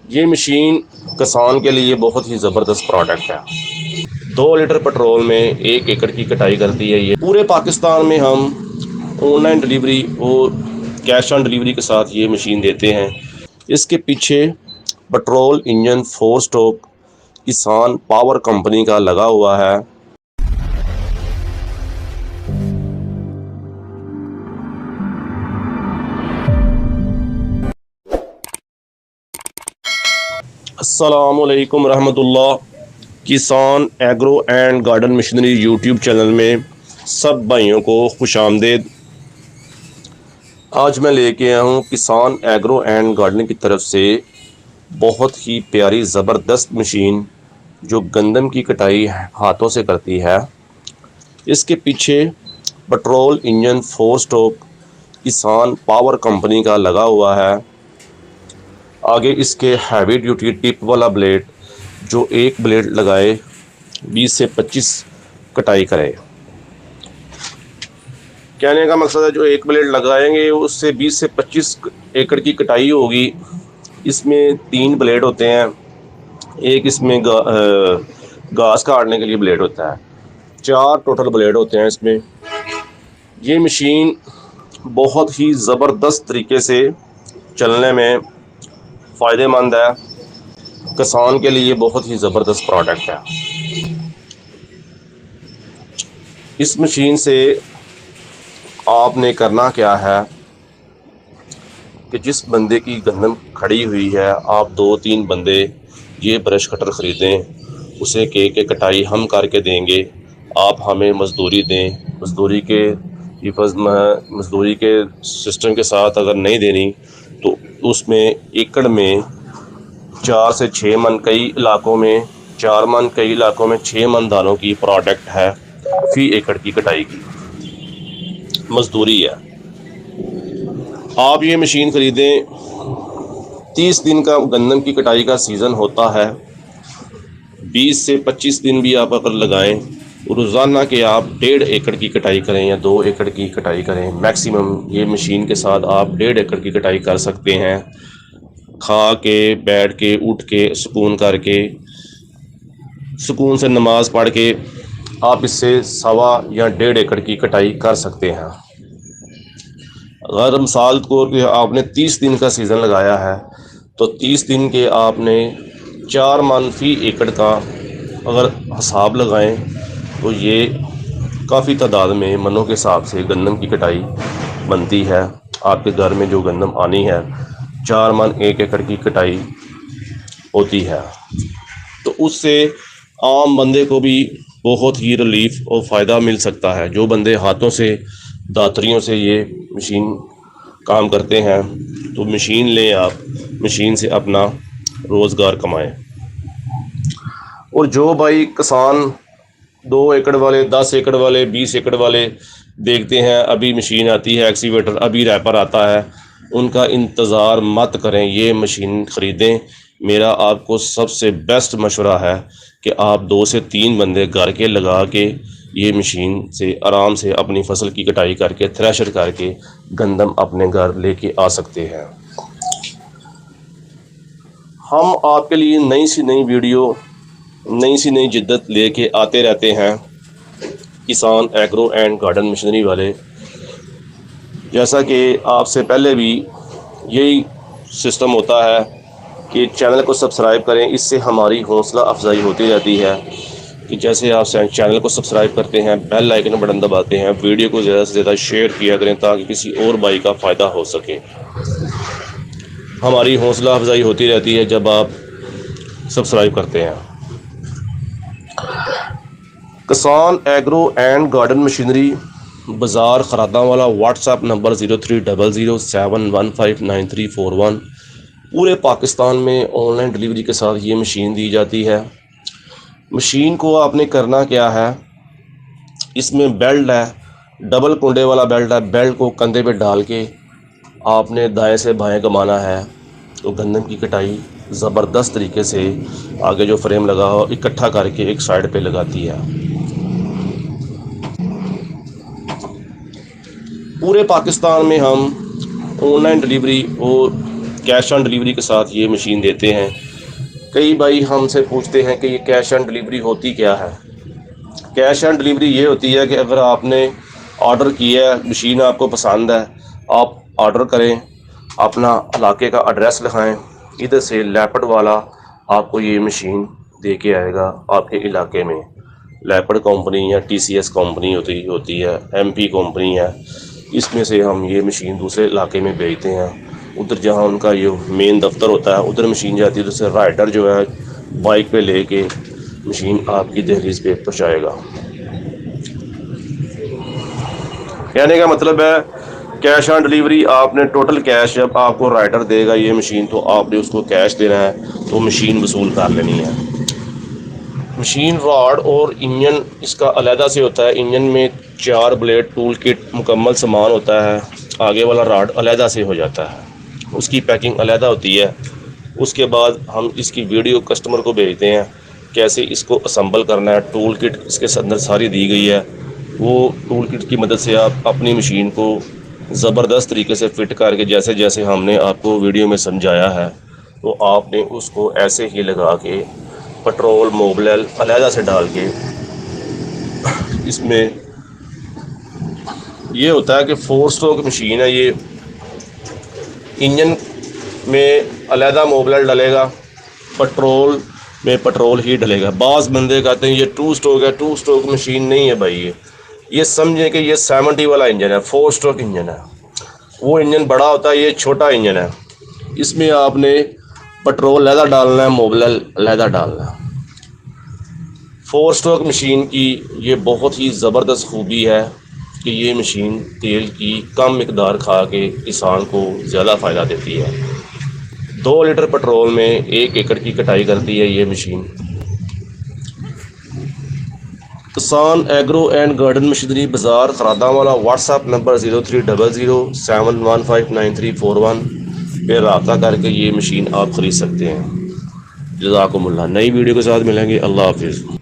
یہ مشین کسان کے لیے بہت ہی زبردست پروڈکٹ ہے۔ 2 لیٹر پٹرول میں 1 ایکڑ کی کٹائی کرتی ہے۔ یہ پورے پاکستان میں ہم آن لائن ڈلیوری اور کیش آن ڈلیوری کے ساتھ یہ مشین دیتے ہیں۔ اس کے پیچھے پٹرول انجن 4 اسٹروک کسان پاور کمپنی کا لگا ہوا ہے۔ السلام علیکم ورحمۃ اللہ۔ کسان agro and garden machinery YouTube channel میں سب بھائیوں کو خوش آمدید۔ آج میں لے کے آیا ہوں کسان ایگرو اینڈ گارڈن کی طرف سے بہت ہی پیاری زبردست مشین جو گندم کی کٹائی ہاتھوں سے کرتی ہے۔ اس کے پیچھے پٹرول انجن 4 اسٹروک کسان پاور کمپنی کا لگا ہوا ہے۔ آگے اس کے ہیوی ڈیوٹی ٹپ والا بلیڈ جو ایک بلیڈ لگائے 20 سے 25 کٹائی کرے۔ کہنے کا مقصد ہے جو ایک بلیڈ لگائیں گے اس سے 20 سے 25 ایکڑ کی کٹائی ہوگی۔ اس میں 3 بلیڈ ہوتے ہیں، ایک اس میں گھاس کاٹنے کے لیے بلیڈ ہوتا ہے، 4 ٹوٹل بلیڈ ہوتے ہیں اس میں۔ یہ مشین بہت ہی زبردست طریقے سے چلنے میں فائدہ مند ہے، کسان کے لیے بہت ہی زبردست پروڈکٹ ہے۔ اس مشین سے آپ نے کرنا کیا ہے کہ جس بندے کی گندم کھڑی ہوئی ہے آپ 2-3 بندے یہ برش کٹر خریدیں، اسے کہ کٹائی ہم کر کے دیں گے، آپ ہمیں مزدوری دیں۔ مزدوری کے سسٹم کے ساتھ اگر نہیں دینی تو اس میں ایکڑ میں 4 سے 6 من، کئی علاقوں میں 4 من، کئی علاقوں میں 6 من دانوں کی پروڈکٹ ہے فی ایکڑ کی کٹائی کی مزدوری ہے۔ آپ یہ مشین خریدیں، 30 دن کا گندم کی کٹائی کا سیزن ہوتا ہے، 20 سے 25 دن بھی آپ اگر لگائیں، روزانہ کے آپ 1.5 ایکڑ کی کٹائی کریں یا 2 ایکڑ کی کٹائی کریں، میکسیمم یہ مشین کے ساتھ آپ 1.5 ایکڑ کی کٹائی کر سکتے ہیں۔ کھا کے، بیٹھ کے، اٹھ کے، سکون کر کے، سکون سے نماز پڑھ کے آپ اس سے 1.25 یا 1.5 ایکڑ کی کٹائی کر سکتے ہیں۔ اگر مثال طور پہ آپ نے 30 دن کا سیزن لگایا ہے تو 30 دن کے آپ نے 4 من فی ایکڑ کا اگر حساب لگائیں تو یہ کافی تعداد میں منوں کے حساب سے گندم کی کٹائی بنتی ہے۔ آپ کے گھر میں جو گندم آنی ہے 4 من 1 ایکڑ کی کٹائی ہوتی ہے، تو اس سے عام بندے کو بھی بہت ہی ریلیف اور فائدہ مل سکتا ہے۔ جو بندے ہاتھوں سے، داتریوں سے یہ مشین کام کرتے ہیں تو مشین لیں، آپ مشین سے اپنا روزگار کمائیں۔ اور جو بھائی کسان 2 ایکڑ والے، 10 ایکڑ والے، 20 ایکڑ والے دیکھتے ہیں ابھی مشین آتی ہے، ایکسیویٹر ابھی ریپر آتا ہے، ان کا انتظار مت کریں، یہ مشین خریدیں۔ میرا آپ کو سب سے بیسٹ مشورہ ہے کہ آپ 2 سے 3 بندے گھر کے لگا کے یہ مشین سے آرام سے اپنی فصل کی کٹائی کر کے، تھریشر کر کے گندم اپنے گھر لے کے آ سکتے ہیں۔ ہم آپ کے لیے نئی سی نئی ویڈیو، نئی سی نئی جدت لے کے آتے رہتے ہیں، کسان ایگرو اینڈ گارڈن مشینری والے۔ جیسا کہ آپ سے پہلے بھی یہی سسٹم ہوتا ہے کہ چینل کو سبسکرائب کریں، اس سے ہماری حوصلہ افزائی ہوتی رہتی ہے کہ جیسے آپ چینل کو سبسکرائب کرتے ہیں، بیل آئیکن بٹن دباتے ہیں، ویڈیو کو زیادہ سے زیادہ شیئر کیا کریں تاکہ کسی اور بھائی کا فائدہ ہو سکے۔ ہماری حوصلہ افزائی ہوتی رہتی ہے جب آپ سبسکرائب کرتے ہیں۔ کسان ایگرو اینڈ گارڈن مشینری، بازار خراداں والا، واٹس ایپ نمبر 030071159341۔ پورے پاکستان میں آن لائن ڈلیوری کے ساتھ یہ مشین دی جاتی ہے۔ مشین کو آپ نے کرنا کیا ہے، اس میں بیلٹ ہے، ڈبل کنڈے والا بیلٹ ہے، بیلٹ کو کندھے پہ ڈال کے آپ نے دائیں سے بائیں گمانا ہے تو گندم کی کٹائی زبردست طریقے سے آگے جو فریم لگا ہو اکٹھا کر کے ایک سائڈ پہ لگاتی ہے۔ پورے پاکستان میں ہم آن لائن ڈلیوری اور کیش آن ڈلیوری کے ساتھ یہ مشین دیتے ہیں۔ کئی بھائی ہم سے پوچھتے ہیں کہ یہ کیش آن ڈلیوری ہوتی کیا ہے؟ کیش آن ڈلیوری یہ ہوتی ہے کہ اگر آپ نے آرڈر کیا ہے، مشین آپ کو پسند ہے، آپ آرڈر کریں، اپنا علاقے کا ایڈریس لکھائیں، ادھر سے لیپڈ والا آپ کو یہ مشین دے کے آئے گا آپ کے علاقے میں۔ لیپڈ کمپنی یا ٹی سی ایس کمپنی ہوتی ہے، ایم پی کمپنی ہے، اس میں سے ہم یہ مشین دوسرے علاقے میں بھیجتے ہیں۔ ادھر جہاں ان کا یہ مین دفتر ہوتا ہے ادھر مشین جاتی ہے، ادھر سے رائڈر جو ہے بائک پہ لے کے مشین آپ کی دہلیز پہ پہنچائے گا۔ کہنے کا مطلب ہے کیش آن ڈلیوری، آپ نے ٹوٹل کیش جب آپ کو رائڈر دے گا یہ مشین تو آپ نے اس کو کیش دینا ہے، تو مشین وصول کر لینی ہے۔ مشین راڈ اور انجن اس کا علیحدہ سے ہوتا ہے، انجن میں 4 بلیڈ ٹول کٹ مکمل سامان ہوتا ہے، آگے والا راڈ علیحدہ سے ہو جاتا ہے، اس کی پیکنگ علیحدہ ہوتی ہے۔ اس کے بعد ہم اس کی ویڈیو کسٹمر کو بھیجتے ہیں کیسے اس کو اسمبل کرنا ہے، ٹول کٹ اس کے اندر ساری دی گئی ہے، وہ ٹول کٹ کی مدد سے آپ اپنی مشین کو زبردست طریقے سے فٹ کر کے جیسے جیسے ہم نے آپ کو ویڈیو میں سمجھایا ہے تو آپ نے اس کو ایسے ہی لگا کے پٹرول موبلل علیحدہ سے ڈال کے، اس میں یہ ہوتا ہے کہ 4 اسٹروک مشین ہے، یہ انجن میں علیحدہ موبلل ڈلے گا، پٹرول میں پٹرول ہی ڈلے گا۔ بعض بندے کہتے ہیں یہ 2 اسٹروک ہے، 2 اسٹروک مشین نہیں ہے بھائی، یہ سمجھیں کہ یہ 70 والا انجن ہے، 4 اسٹروک انجن ہے، وہ انجن بڑا ہوتا ہے، یہ چھوٹا انجن ہے۔ اس میں آپ نے پٹرول علیحدہ ڈالنا ہے، موبلل علیحدہ ڈالنا ہے۔ 4 اسٹروک مشین کی یہ بہت ہی زبردست خوبی ہے کہ یہ مشین تیل کی کم مقدار کھا کے کسان کو زیادہ فائدہ دیتی ہے۔ 2 لیٹر پٹرول میں 1 ایکڑ کی کٹائی کرتی ہے یہ مشین۔ کسان ایگرو اینڈ گارڈن مشینری بازار خراداں والا، واٹس ایپ نمبر 030071593441 پہ رابطہ کر کے یہ مشین آپ خرید سکتے ہیں۔ جزاکم اللہ۔ نئی ویڈیو کے ساتھ ملیں گے، اللہ حافظ۔